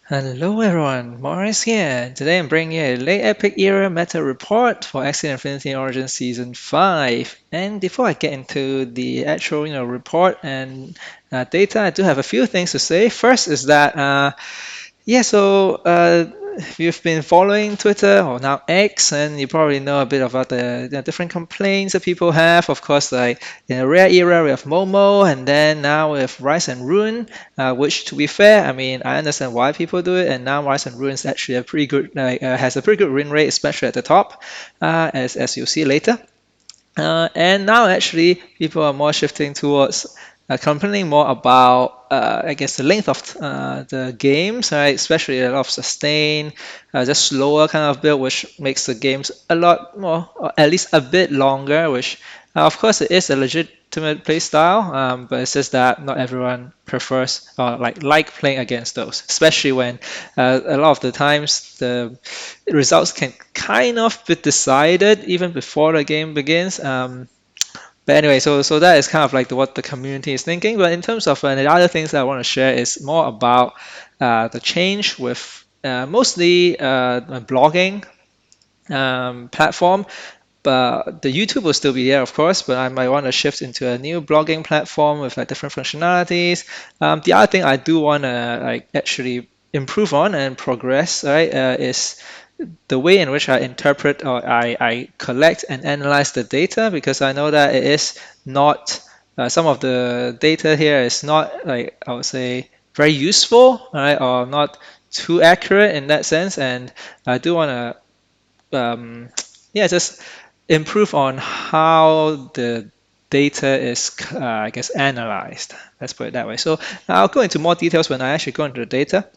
Hello everyone, Maurice here. Today I'm bringing you a late epic era meta report for Axie Infinity Origin Season 5. And before I get into the actual, report and data, I do have a few things to say. First is that if you've been following Twitter or now X, and you probably know a bit about the different complaints that people have. Of course, like in a rare era, we have Momo, and then now we have Rise and Ruin, which, to be fair, I mean, I understand why people do it, and now Rise and Ruin is actually a pretty good, has a pretty good win rate, especially at the top, as you'll see later. And now actually people are more shifting towards complaining more about I guess the length of the games, right? Especially a lot of sustain, just slower kind of build, which makes the games a lot more, or at least a bit longer. Which of course it is a legitimate play style, but it's just that not everyone prefers or like playing against those, especially when a lot of the times the results can kind of be decided even before the game begins. But anyway, so that is kind of like what the community is thinking. But in terms of the other things that I want to share is more about the change with mostly a blogging platform. But the YouTube will still be there, of course, but I might want to shift into a new blogging platform with different functionalities. The other thing I do want to actually improve on and progress, right, is the way in which I interpret or I collect and analyze the data, because I know that it is not some of the data here is not, like, I would say, very useful, right, or not too accurate in that sense, and I do want to just improve on how the data is I guess analyzed. Let's put it that way. So I'll go into more details when I actually go into the data.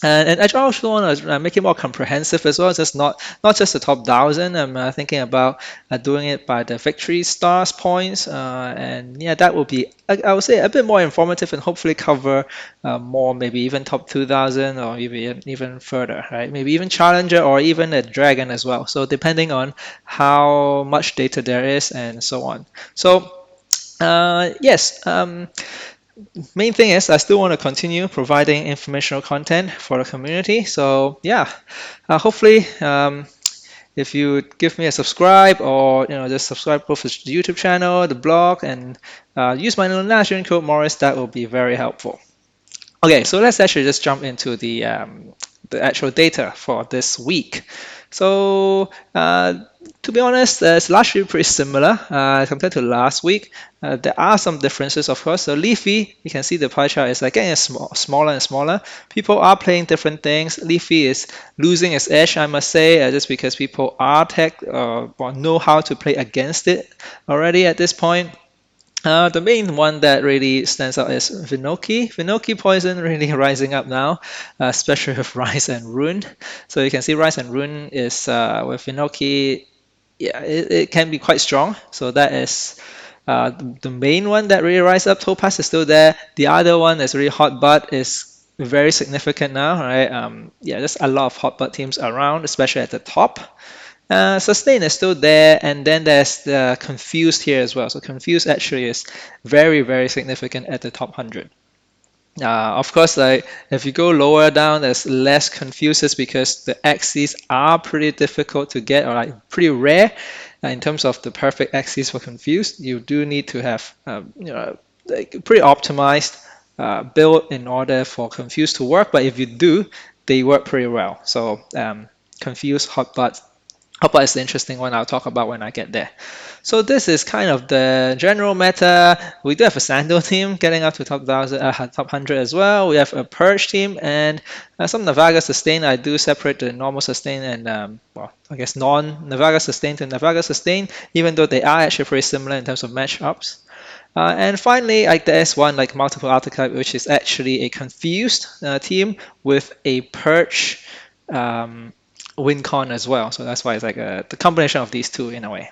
And I also want to make it more comprehensive as well, just not just the top 1,000. I'm thinking about doing it by the victory stars points, and yeah, that will be I would say a bit more informative and hopefully cover more, maybe even top 2,000 or even further, right? Maybe even challenger or even a dragon as well. So depending on how much data there is and so on. So yes. Main thing is I still want to continue providing informational content for the community. So yeah, hopefully if you give me a subscribe, or just subscribe both the YouTube channel, the blog, and use my Lunacian code Maurice, that will be very helpful. Okay, so let's actually just jump into the actual data for this week. So to be honest, it's largely pretty similar compared to last week. There are some differences, of course. So Leafy, you can see the pie chart is like getting smaller and smaller. People are playing different things. Leafy is losing its edge, I must say, just because people are tech or know how to play against it already at this point. The main one that really stands out is Veonki. Veonki poison really rising up now, especially with Rise and Rune. So you can see Rise and Rune is with Veonki, yeah, it can be quite strong. So that is the main one that really rise up. Topaz is still there. The other one that's really hot butt is very significant now, right? Yeah, there's a lot of hot butt teams around, especially at the top. Sustain is still there, and then there's the Confused here as well. So Confused actually is very, very significant at the top 100. Of course, like if you go lower down, there's less Confuses because the axes are pretty difficult to get, or like pretty rare in terms of the perfect axes for Confused. You do need to have like pretty optimized build in order for Confused to work. But if you do, they work pretty well. So Confused, Hotbutt, Hopper is the interesting one I'll talk about when I get there. So this is kind of the general meta. We do have a Sando team getting up to top 1,000, top 100 as well. We have a Purge team and some Navaga sustain. I do separate the normal sustain and I guess non-Navaga sustain to Navaga sustain, even though they are actually pretty similar in terms of matchups. And finally, like there's one like multiple archetype, which is actually a confused team with a Purge WinCon as well. So that's why it's like the combination of these two in a way.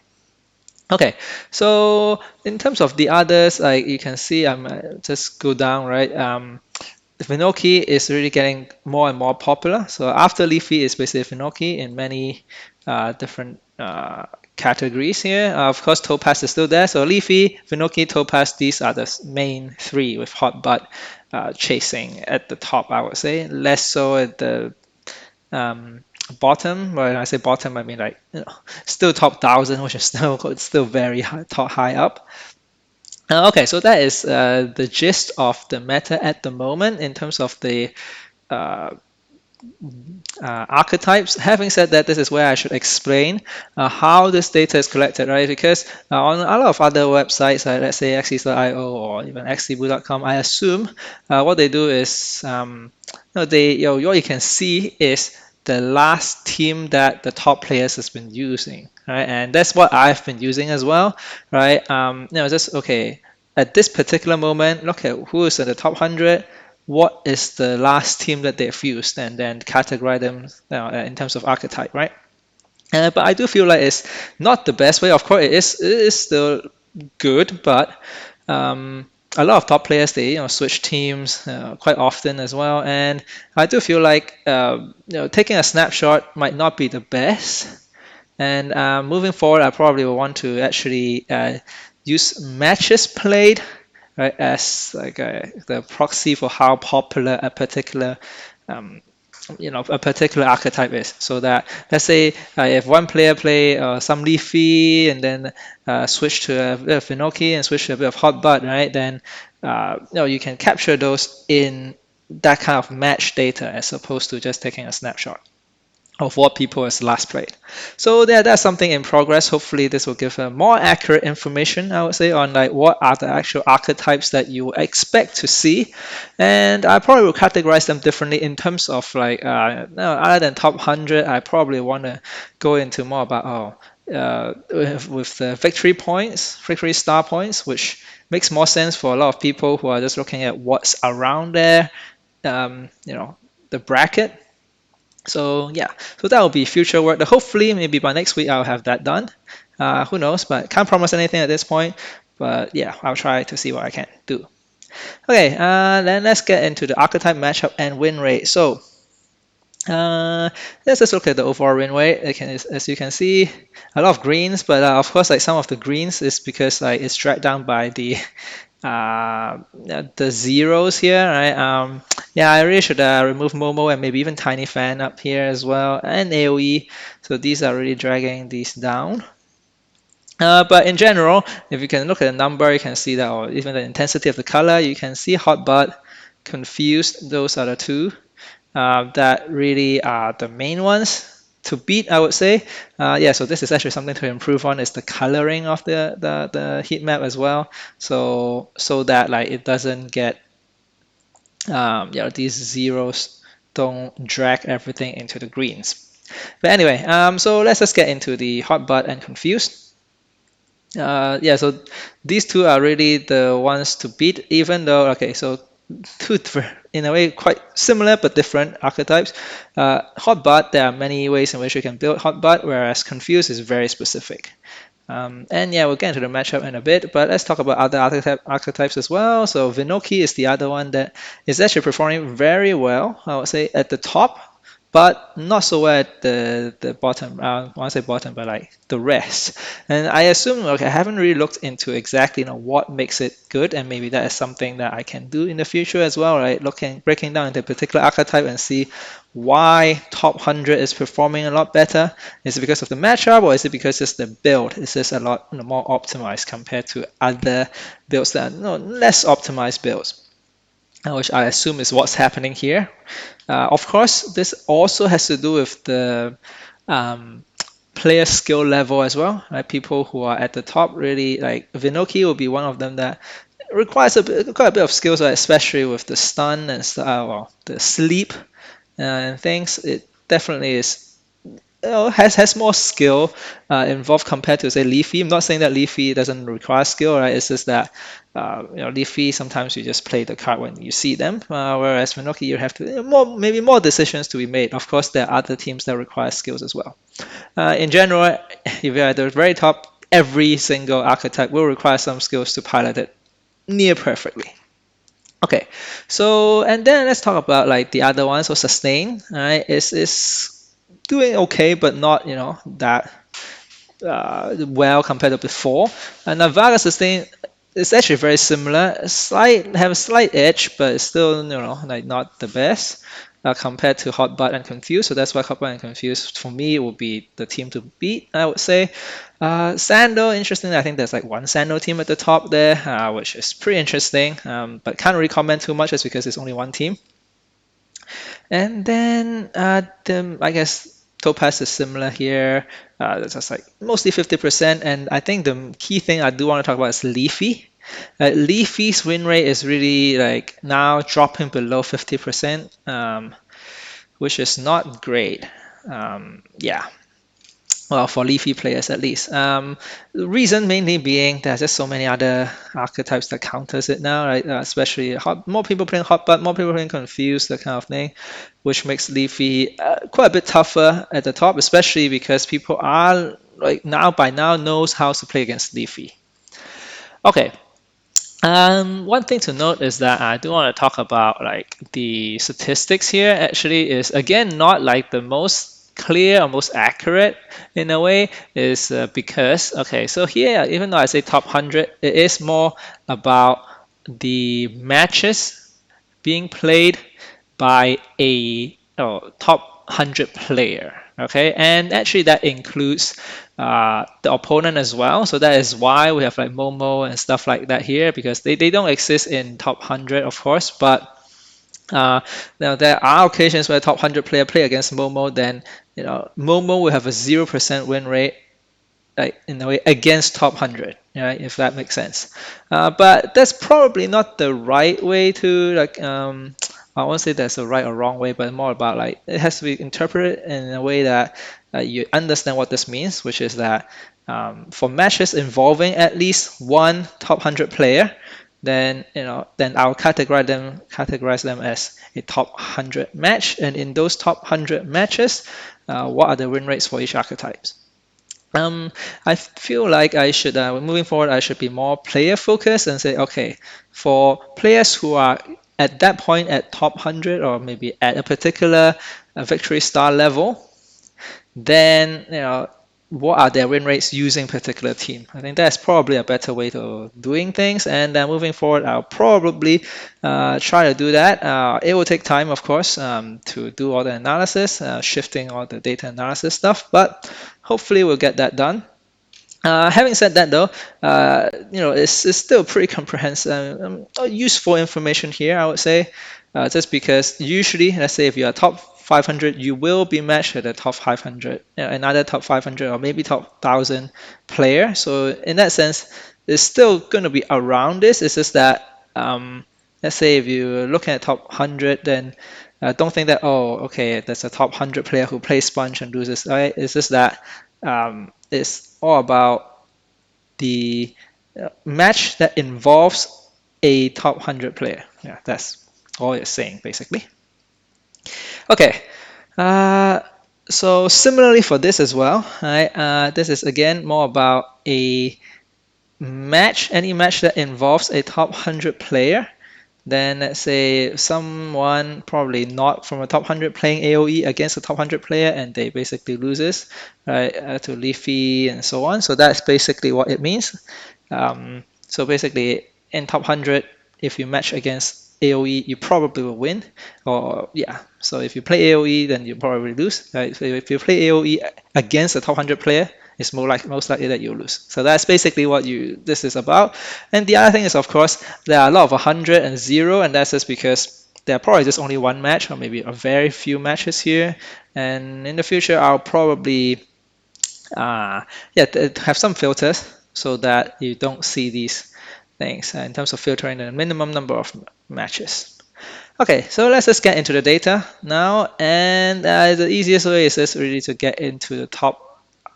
Okay, so in terms of the others, like you can see, I'm just go down, right? The Veonki is really getting more and more popular. So after Leafy is basically Veonki in many different categories here. Of course, Topaz is still there. So Leafy, Veonki, Topaz, these are the main three with Hot Butt chasing at the top, I would say. Less so at the bottom. When I say bottom, I mean like still top 1,000, which is still very high up. Okay, so that is the gist of the meta at the moment in terms of the uh, archetypes. Having said that, this is where I should explain how this data is collected, right? Because on a lot of other websites, let's say Axie.io or even xebu.com, I assume what they do is what you can see is the last team that the top players has been using, right? And that's what I've been using as well, right? Just okay. At this particular moment, look at who is in the top 100, what is the last team that they've used, and then categorize them in terms of archetype, right? But I do feel like it's not the best way. Of course, it is still good, but a lot of top players they switch teams quite often as well, and I do feel like taking a snapshot might not be the best. And moving forward, I probably will want to actually use matches played, right, as like the proxy for how popular um, a particular archetype is. So that let's say if one player play some Leafy and then switch to a bit of Veonki and switch to a bit of Hot Butt, right? Then you can capture those in that kind of match data as opposed to just taking a snapshot of what people has last played. So that's something in progress. Hopefully this will give more accurate information, I would say, on like what are the actual archetypes that you expect to see. And I probably will categorize them differently in terms of like other than top 100, I probably want to go into more about with the victory points, victory star points, which makes more sense for a lot of people who are just looking at what's around there, the bracket. So yeah, so that will be future work. Hopefully, maybe by next week I'll have that done. Who knows? But can't promise anything at this point. But yeah, I'll try to see what I can do. Okay, then let's get into the archetype matchup and win rate. So let's just look at the overall win rate. As you can see, a lot of greens, but of course, like some of the greens is because like it's dragged down by the zeros here, right? Yeah, I really should remove Momo and maybe even Tiny Fan up here as well, and AoE. So these are really dragging these down. But in general, if you can look at the number, you can see that, or even the intensity of the color, you can see Hot Butt, Confused. Those are the two that really are the main ones to beat, I would say. Yeah, so this is actually something to improve on, is the coloring of the heat map as well. So that like it doesn't get these zeros don't drag everything into the greens. But anyway, so let's just get into the Hot Butt and Confused. Yeah, so these two are really the ones to beat, even though, okay, so two in a way quite similar but different archetypes. Hot Butt, there are many ways in which you can build Hot Butt, whereas Confused is very specific. And yeah, we'll get into the matchup in a bit, but let's talk about other archetypes as well. So Veonki is the other one that is actually performing very well, I would say, at the top, but not so well at the bottom. I want to say bottom, but like the rest. And I assume, okay, I haven't really looked into exactly what makes it good, and maybe that is something that I can do in the future as well, right? Breaking down into a particular archetype and see why top 100 is performing a lot better. Is it because of the matchup, or is it because it's the build? Is this a lot more optimized compared to other builds that are less optimized builds? Which I assume is what's happening here. Of course, this also has to do with the player skill level as well. Right? People who are at the top really, like Veonki will be one of them that requires quite a bit of skills, especially with the stun and the sleep and things. It definitely is has more skill involved compared to say Leafy. I'm not saying that Leafy doesn't require skill, right? It's just that Leafy sometimes you just play the card when you see them, whereas Veonki you have to maybe more decisions to be made. Of course, there are other teams that require skills as well. In general, if you're at the very top, every single archetype will require some skills to pilot it near perfectly. Okay, so and then let's talk about like the other one. So sustain, right? Is doing okay, but not that well compared to before. And Navaga sustain it's actually very similar. Have a slight edge, but it's still like not the best compared to Hot Butt and Confused. So that's why Hot Butt and Confused for me will be the team to beat, I would say. Sando, interesting. I think there's like one Sando team at the top there, which is pretty interesting. But can't really comment too much just because it's only one team. And then I guess Topaz is similar here. It's just like mostly 50%. And I think the key thing I do want to talk about is Leafy. Leafy's win rate is really like now dropping below 50%, which is not great. Yeah, well, for Leafy players at least. The reason mainly being there's just so many other archetypes that counters it now, right? Especially more people playing Hot Butt, more people playing Confused, that kind of thing, which makes Leafy quite a bit tougher at the top, especially because people are like by now knows how to play against Leafy. Okay, one thing to note is that I do want to talk about like the statistics here. Actually, is again not like the most clear or most accurate in a way. Is because okay, so here even though I say top 100, it is more about the matches being played by a top 100 player. Okay, and actually that includes the opponent as well. So that is why we have like Momo and stuff like that here because they don't exist in top 100, of course. But now there are occasions where top 100 player play against Momo, then Momo will have a 0% win rate like in a way against top 100, right? If that makes sense. But that's probably not the right way to like. I won't say there's a right or wrong way, but more about like it has to be interpreted in a way that you understand what this means, which is that for matches involving at least one top 100 player, then then I'll categorize them as a top 100 match, and in those top 100 matches, what are the win rates for each archetypes? I feel like I should, moving forward, I should be more player focused and say, okay, for players who are at that point at top 100 or maybe at a particular victory star level, then what are their win rates using particular team? I think that's probably a better way to doing things. And moving forward, I'll probably try to do that. It will take time, of course, to do all the analysis, shifting all the data analysis stuff, but hopefully we'll get that done. Having said that, though, it's still pretty comprehensive, useful information here, I would say, just because usually, let's say if you're top 500, you will be matched at the top 500, another top 500 or maybe top 1,000 player. So in that sense, it's still going to be around this. It's just that, let's say if you're looking at top 100, then don't think that, oh, okay, there's a top 100 player who plays Sponge and loses. Right? It's just that it's all about the match that involves a top 100 player. Yeah, that's all it's saying basically. Okay, so similarly for this as well, right? This is again more about a match, any match that involves a top 100 player. Then let's say someone probably not from a top 100 playing AoE against a top 100 player and they basically loses, right, to Leafy and so on. So that's basically what it means. So basically in top 100, if you match against AoE, you probably will win. Or yeah, so if you play AoE, then you probably lose. Right? So if you play AoE against a top 100 player, it's most likely that you'll lose. So that's basically what this is about. And the other thing is, of course, there are a lot of 100 and 0, and that's just because there are probably just only one match or maybe a very few matches here. And in the future, I'll probably have some filters so that you don't see these things in terms of filtering the minimum number of matches. Okay, so let's just get into the data now. And the easiest way is just really to get into the top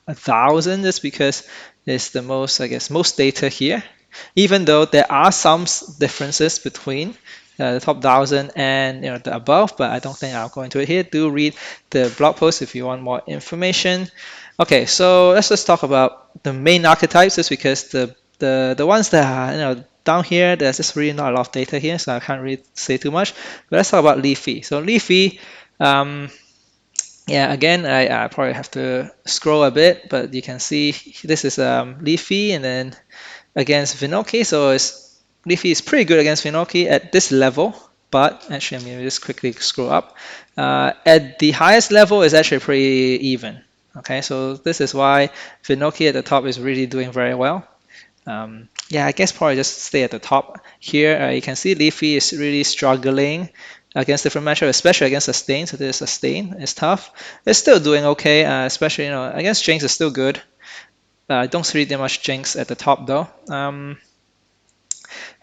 1,000 just because it's the most, I guess, most data here, even though there are some differences between the top 1,000 and the above, but I don't think I'll go into it here. Do read the blog post if you want more information. Okay, so let's just talk about the main archetypes just because the ones that are down here, there's just really not a lot of data here, so I can't really say too much. But let's talk about Leafy. So Leafy, yeah, again, I probably have to scroll a bit, but you can see this is Leafy, and then against Veonki, so Leafy is pretty good against Veonki at this level. But actually, let me just quickly scroll up. At the highest level is actually pretty even. Okay, so this is why Veonki at the top is really doing very well. Yeah, I guess probably just stay at the top here. You can see Leafy is really struggling against different matchups, especially against Sustain. So this Sustain is tough. It's still doing okay, especially against Jinx is still good. I don't see that much Jinx at the top though.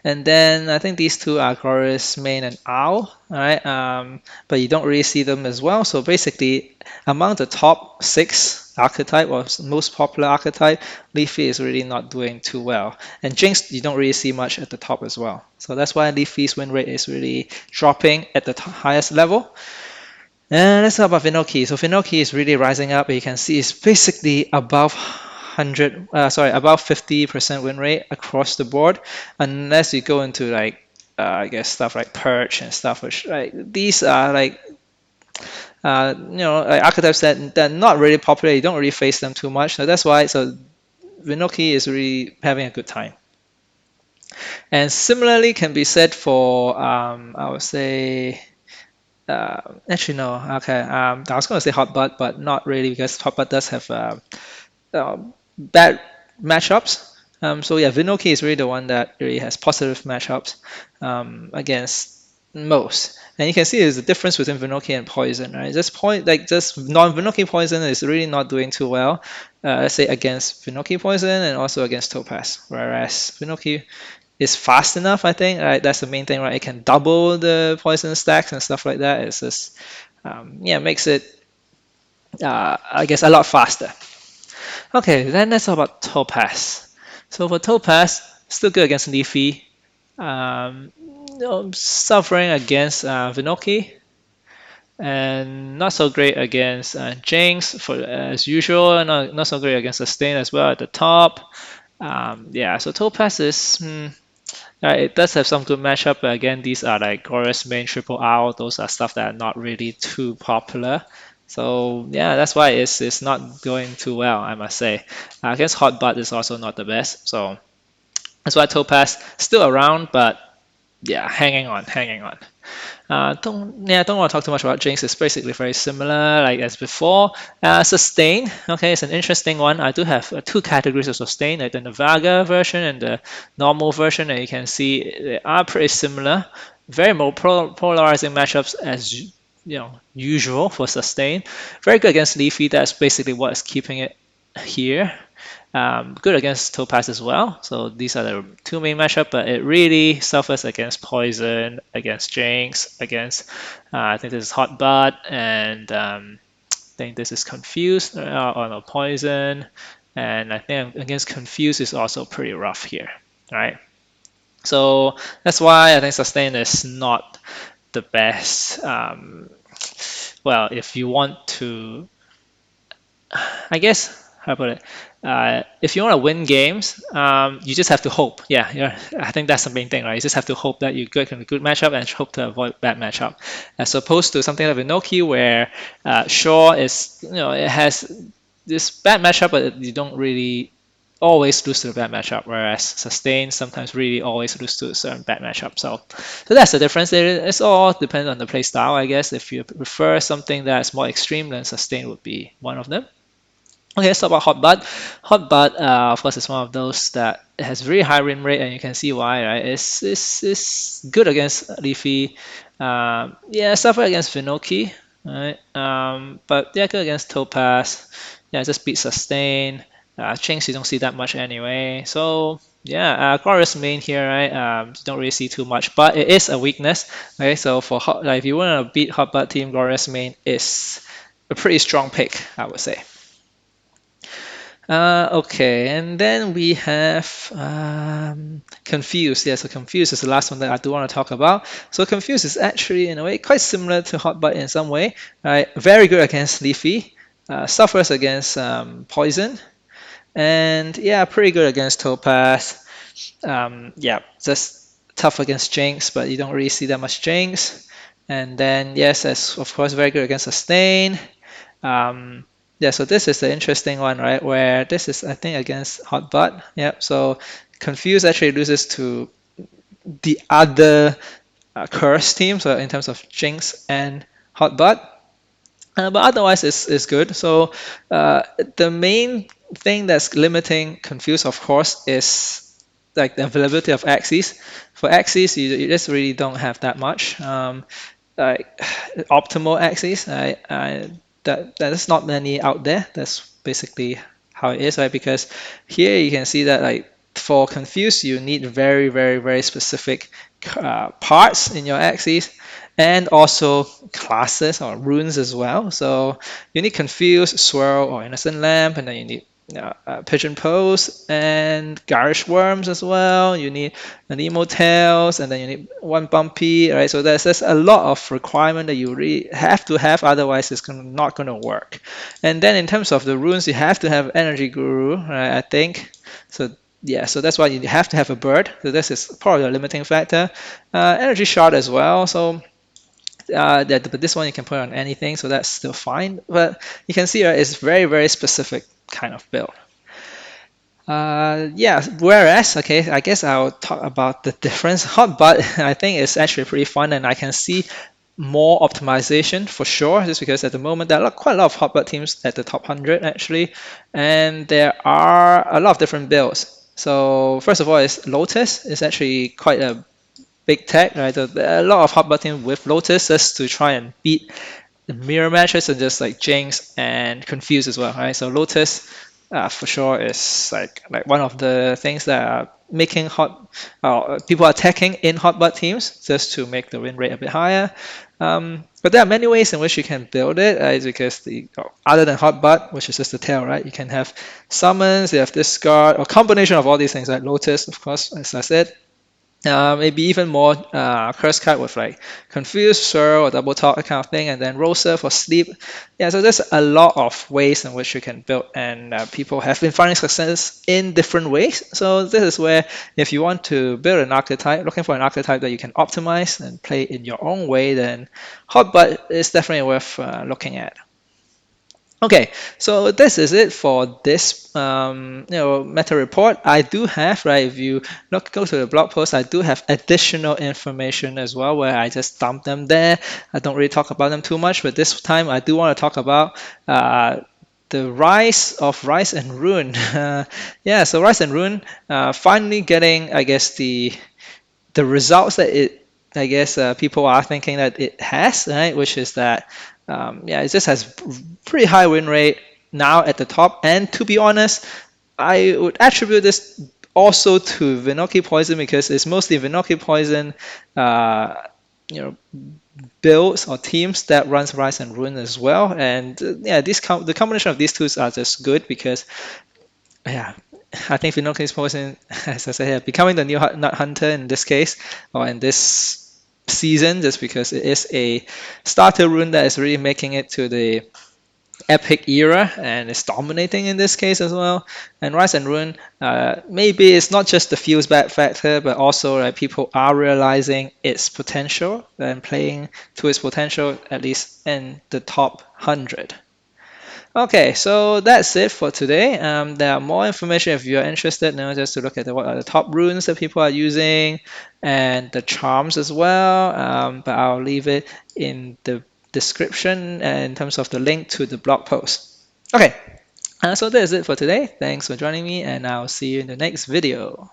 And then I think these two are Chorus, Main, and Owl, all right? But you don't really see them as well. So basically, among the top 6 archetype or most popular archetype, Leafy is really not doing too well. And Jinx, you don't really see much at the top as well. So that's why Leafy's win rate is really dropping at the highest level. And let's talk about Veonki. So Veonki is really rising up. You can see it's basically above 50% win rate across the board, unless you go into like I guess stuff like Perch and stuff, which these are like like archetypes that are not really popular. You don't really face them too much. So that's why Veonki is really having a good time. And similarly can be said for I would say. Actually, no. Okay. I was going to say Hotbot, but not really because Hotbot does have bad matchups. So yeah, Veonki is really the one that really has positive matchups against most. And you can see there's a difference between Veonki and Poison, right? Just non-Veonki Poison is really not doing too well. Let's say against Veonki Poison and also against Topaz, whereas Veonki is fast enough, I think. Right, that's the main thing, right? It can double the poison stacks and stuff like that. It's just, yeah, makes it, I guess, a lot faster. Okay, then let's talk about Topaz. So for Topaz, still good against Leafy. Suffering against Veonki, and not so great against Jinx as usual. Not so great against Sustain as well at the top. Yeah, so Topaz is. It does have some good matchup, but again, these are like Chorus, Main, Triple R. Those are stuff that are not really too popular. So yeah, that's why it's not going too well, I must say. I guess Hotbot is also not the best. So that's why Topaz still around, but yeah, hanging on, hanging on. Don't want to talk too much about Jinx. It's basically very similar like as before. Sustain, okay, it's an interesting one. I do have 2 categories of Sustain, like the Navaga version and the normal version, and you can see they are pretty similar. Very more polarizing matchups as usual for Sustain. Very good against Leafy. That's basically what is keeping it here. Good against Topaz as well. So these are the 2 main matchups, but it really suffers against Poison, against Jinx, against I think this is Hotbot, and I think this is Confused or no, Poison, and I think against Confused is also pretty rough here, right? So that's why I think Sustain is not the best. Well, if you want to, I guess, how about it? If you want to win games, you just have to hope. Yeah, I think that's the main thing, right? You just have to hope that you get a good matchup and hope to avoid bad matchup, as opposed to something like Veonki, where Shaw is, it has this bad matchup, but you don't really always lose to the bad matchup, whereas Sustain sometimes really always lose to a certain bad matchup. So that's the difference. It's all depends on the play style, I guess. If you prefer something that's more extreme, then Sustain would be one of them. Okay, let's talk about Hotbot. Hotbot, of course, is one of those that has very high win rate, and you can see why, right? It's good against Leafy. Yeah, suffer against Veonki, right? But yeah, good against Topaz. Yeah, just beat Sustain. Jinx, you don't see that much anyway. So yeah, Chorus main here, right? You don't really see too much, but it is a weakness. Okay, so for if you want to beat Hotbot team, Chorus main is a pretty strong pick, I would say. Okay, and then we have Confused. Yeah, so Confused is the last one that I do want to talk about. So Confused is actually, in a way, quite similar to Hotbot in some way. Right? Very good against Leafy, suffers against Poison, and yeah, pretty good against Topaz. Yeah, just tough against Jinx, but you don't really see that much Jinx. And then, yes, as of course, very good against Sustain. Yeah, so this is the interesting one, right? Where this is, I think, against Hotbot. Yep. So Confuse actually loses to the other curse teams, in terms of Jinx and Hotbot. But otherwise, it's good. So the main thing that's limiting Confuse, of course, is like the availability of Axies. For Axies, you just really don't have that much. Like optimal Axies, there's not many out there. That's basically how it is, right? Because here you can see that like for Confuse, you need very, very, very specific parts in your Axies, and also classes or runes as well. So you need Confuse, Swirl, or Innocent Lamp, and then you need Pigeon Pose and Garish Worms as well. You need an Emo Tails, and then you need one Bumpy, right? So there's a lot of requirement that you really have to have, otherwise it's not going to work. And then in terms of the runes, you have to have Energy Guru, right? I think. So yeah, so that's why you have to have a bird. So this is probably a limiting factor. Energy Shard as well. So but this one you can put on anything, so that's still fine. But you can see it's very, very specific kind of build. Yeah, whereas, okay, I guess I'll talk about the difference. Hotbot, I think is actually pretty fun, and I can see more optimization for sure, just because at the moment there are quite a lot of Hotbot teams at the top 100 actually, and there are a lot of different builds. So first of all, is Lotus is actually quite a big tech, right? So there are a lot of Hotbot teams with Lotus just to try and beat the mirror matches and just like Jinx and Confuse as well, right? So Lotus for sure is like one of the things that are making people are attacking in Hotbot teams just to make the win rate a bit higher. But there are many ways in which you can build it, because other than Hotbot, which is just the tail, right? You can have summons, you have discard, or combination of all these things, like Lotus, of course, as I said. Maybe even more curse card with like Confuse, Swirl, or Double Talk, that kind of thing, and then Rosa for sleep. Yeah, so there's a lot of ways in which you can build, and people have been finding success in different ways. So this is where, if you want to build an archetype, looking for an archetype that you can optimize and play in your own way, then Hotbot is definitely worth looking at. Okay, so this is it for this meta report. I do have, right, if you go to the blog post, I do have additional information as well where I just dump them there. I don't really talk about them too much, but this time I do want to talk about the rise of Rise and Rune. Yeah, so Rise and Rune finally getting, I guess, the results that I guess people are thinking that it has, right? Which is that, yeah, it just has pretty high win rate now at the top. And to be honest, I would attribute this also to Veonki Poison, because it's mostly Veonki Poison, you know, builds or teams that runs Rise and Rune as well. And yeah, the combination of these two are just good because, yeah, I think Veonki's Poison, as I said here, becoming the new Nut Hunter in this case, or in this season, just because it is a starter rune that is really making it to the epic era and is dominating in this case as well. And Rise and Rune, maybe it's not just the feels bad factor, but also people are realizing its potential and playing to its potential, at least in the top 100. Okay, so that's it for today. There are more information if you're interested, just to look at what are the top runes that people are using and the charms as well. But I'll leave it in the description in terms of the link to the blog post. Okay, so that's it for today. Thanks for joining me, and I'll see you in the next video.